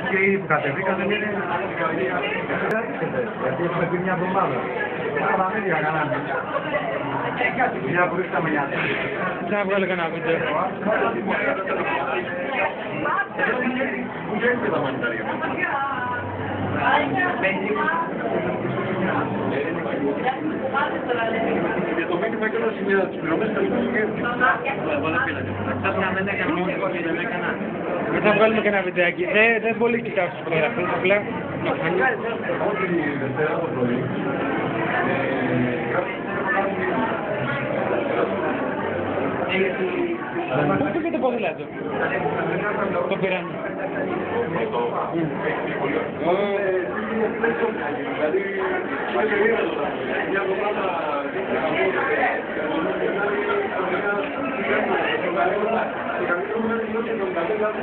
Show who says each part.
Speaker 1: Και ήδη που κατεβήκατε είναι... Γιατί έχουμε πει μια εβδομάδα. Άρα δεν είχα κανένα. Μια που ρίξαμε για αυτή.
Speaker 2: Να βγάλω κανένα βίντεο.
Speaker 1: Το μήνυμα και όλα σημεία της πληρωμής
Speaker 2: Μετά βγάλουμε κανένα βιντεάκι. Δεν πολύ κοιτάω τους φωτογραφίες, απλά να φανεί.
Speaker 1: Ό,τι Δευτέρα το πρωί.
Speaker 2: Πού πήγε το ποδήλατο? Το πήραν.
Speaker 1: Δηλαδή, μια εβδομάδα το καλύτερο